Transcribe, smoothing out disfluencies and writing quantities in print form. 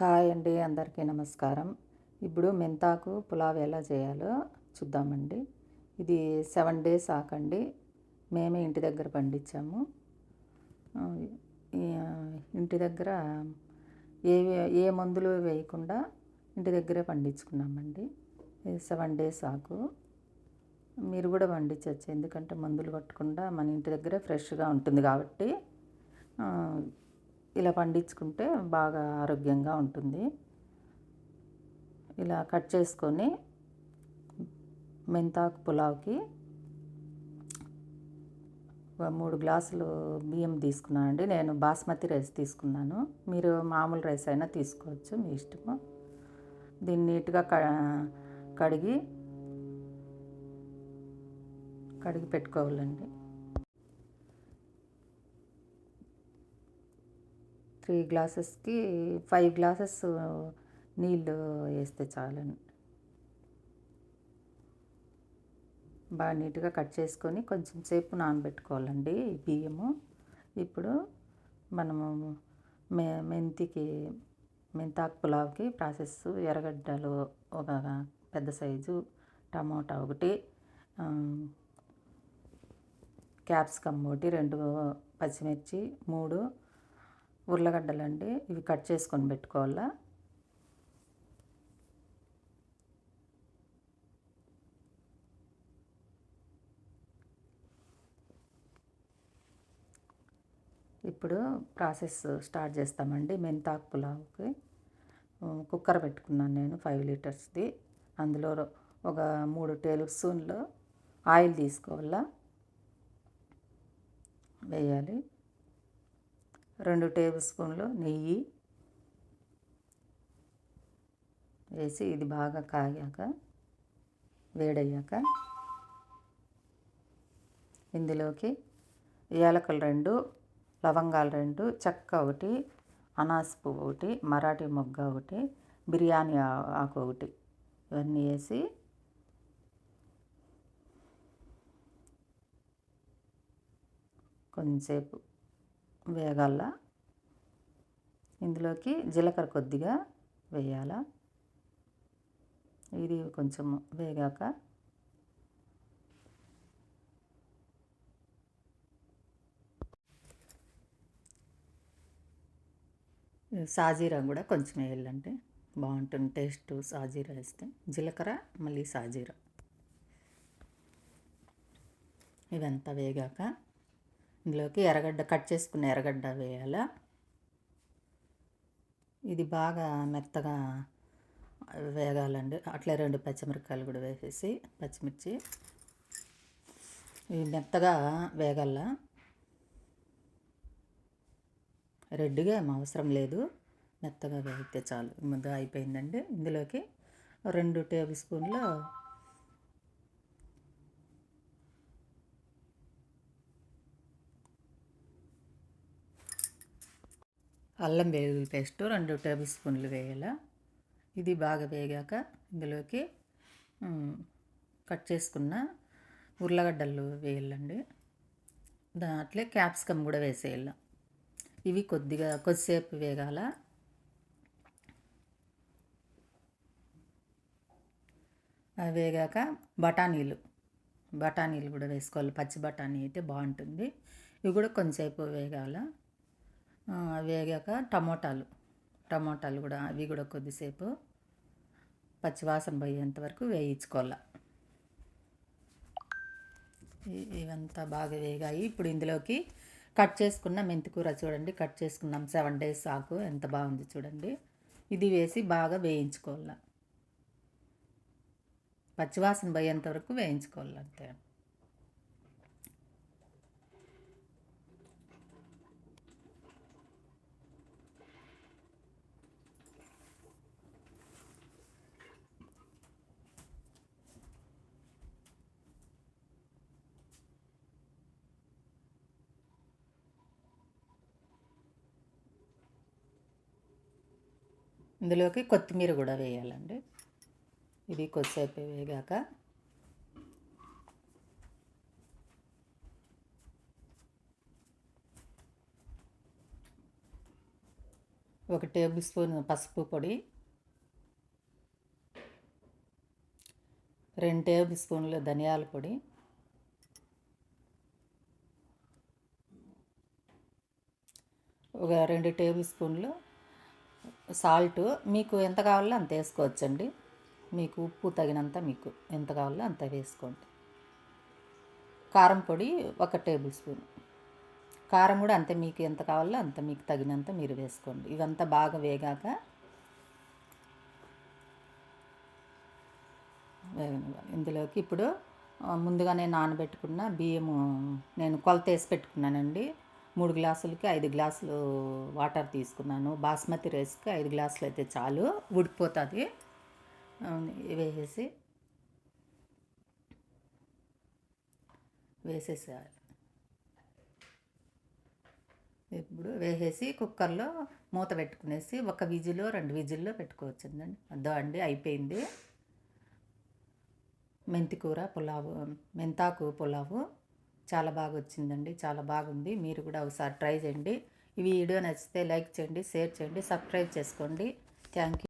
Hi అండి, అందరికీ నమస్కారం. ఇప్పుడు మెంతాకు పులావ్ ఎలా చేయాలో చూద్దామండి. ఇది 7 డేస్ ఆకండి. మేమే ఇంటి దగ్గర పండించాము. ఇంటి దగ్గర ఏ ఏ మందులు వేయకుండా ఇంటి దగ్గరే పండించుకున్నామండి. ఇది 7 డేస్ ఆకు. మీరు కూడా పండించవచ్చు, ఎందుకంటే మందులు కొట్టకుండా మన ఇంటి దగ్గరే ఫ్రెష్గా ఉంటుంది కాబట్టి ఇలా పండించుకుంటే బాగా ఆరోగ్యంగా ఉంటుంది. ఇలా కట్ చేసుకొని మెంతాకు పులావ్కి 3 గ్లాసులు బియ్యం తీసుకున్నానండి. నేను బాస్మతి రైస్ తీసుకున్నాను. మీరు మామూలు రైస్ అయినా తీసుకోవచ్చు, మీ ఇష్టము. దీన్ని నీట్గా కడిగి పెట్టుకోవాలండి. 3 గ్లాసెస్కి 5 గ్లాసెస్ నీళ్ళు వేస్తే చాలండి. బాగా నీట్గా కట్ చేసుకొని కొంచెం సేపు నానబెట్టుకోవాలండి ఈ బియ్యము. ఇప్పుడు మనము మెంతాకు పులావ్కి ప్రాసెస్: ఎర్రగడ్డలు ఒక పెద్ద సైజు, టమోటా ఒకటి, క్యాప్సికమ్ ఒకటి, 2 పచ్చిమిర్చి, 3 ఉర్లగడ్డలండి. ఇవి కట్ చేసుకొని పెట్టుకోవాలా. ఇప్పుడు ప్రాసెస్ స్టార్ట్ చేస్తామండి. మెంతాకు పులావ్కి కుక్కర్ పెట్టుకున్నాను నేను 5 లీటర్స్ది. అందులో ఒక 3 టేబుల్ స్పూన్లు ఆయిల్ తీసుకోవాలా, వేయాలి. 2 టేబుల్ స్పూన్లు నెయ్యి వేసి ఇది బాగా కాగాక, వేడయ్యాక ఇందులోకి యాలకులు 2, లవంగాలు 2, చెక్క ఒకటి, అనాస పువ్వు ఒకటి, మరాఠీ మొగ్గ ఒకటి, బిర్యానీ ఆకు ఒకటి, ఇవన్నీ వేసి కొంచెంసేపు వేగాల. ఇందులోకి జీలకర్ర కొద్దిగా వేయాల. ఇది కొంచెం వేగాక సాజీరా కూడా కొంచెం వేయాలంటే బాగుంటుంది టేస్ట్. సాజీరా వేస్తే జీలకర్ర, మళ్ళీ సాజీరా. ఇదంతా వేగాక ఇందులోకి కట్ చేసుకున్న ఎర్రగడ్డ వేయాల. ఇది బాగా మెత్తగా వేగాలండి. అట్లే 2 పచ్చిమిరపకాయలు కూడా వేసేసి, పచ్చిమిర్చి ఇవి మెత్తగా వేగాల. రెడ్గా ఏం అవసరం లేదు, మెత్తగా వేగితే చాలు. ముద్ద అయిపోయిందండి. ఇందులోకి 2 టేబుల్ స్పూన్లు అల్లం వెల్లుల్లి పేస్ట్ 2 టేబుల్ స్పూన్లు వేయాల. ఇది బాగా వేగాక ఇందులోకి కట్ చేసుకున్న ఉర్లగడ్డలు వేయాలండి. దాంట్లో క్యాప్సికమ్ కూడా వేసేయాల. ఇవి కొద్దిసేపు వేగాల. వేగాక బఠానీలు కూడా వేసుకోవాలి. పచ్చి బఠానీ అయితే బాగుంటుంది. ఇవి కూడా కొంచెంసేపు వేగాల. వేగాక టమోటాలు కూడా, అవి కూడా కొద్దిసేపు పచ్చివాసన పోయేంత వరకు వేయించుకోవాలి. ఇవంతా బాగా వేగాయి. ఇప్పుడు ఇందులోకి కట్ చేసుకున్న మెంతికూర చూడండి, కట్ చేసుకున్నాం. 7 డేస్ ఆకు ఎంత బాగుంది చూడండి. ఇది వేసి బాగా వేయించుకోవాలి. పచ్చివాసన పోయేంత వరకు వేయించుకోవాలి అంతే. ఇందులోకి కొత్తిమీర కూడా వేయాలండి. ఇది కొద్దిసేపు వేగాక 1 టేబుల్ స్పూన్ పసుపు పొడి, 2 టేబుల్ స్పూన్లు ధనియాల పొడి, ఒక 2 టేబుల్ స్పూన్లు సాల్ట్. మీకు ఎంత కావాలో అంత వేసుకోవచ్చండి. మీకు ఉప్పు తగినంత మీకు ఎంత కావాలో అంత వేసుకోండి. కారం పొడి 1 టేబుల్ స్పూన్. కారం కూడా అంతే, మీకు ఎంత కావాలో అంత మీకు తగినంత మీరు వేసుకోండి. ఇవంతా బాగా వేగాక ఇందులోకి ఇప్పుడు ముందుగానే నానబెట్టుకున్న బియ్యము నేను కొలత వేసి పెట్టుకున్నానండి. 3 గ్లాసులకి 5 గ్లాసులు వాటర్ తీసుకున్నాను. బాస్మతి రైస్కి 5 గ్లాసులు అయితే చాలు, ఉడికిపోతుంది. వేసేసేయాలి. ఇప్పుడు వేసేసి కుక్కర్లో మూత పెట్టుకునేసి 1 విజిల్ 2 విజిల్లో పెట్టుకోవచ్చుందండి. అదో అండి అయిపోయింది. మెంతాకు పులావు చాలా బాగా వచ్చిందండి, చాలా బాగుంది. మీరు కూడా ఒకసారి ట్రై చేయండి. ఈ వీడియో నచ్చితే లైక్ చేయండి, షేర్ చేయండి, సబ్స్క్రైబ్ చేసుకోండి. Thank you.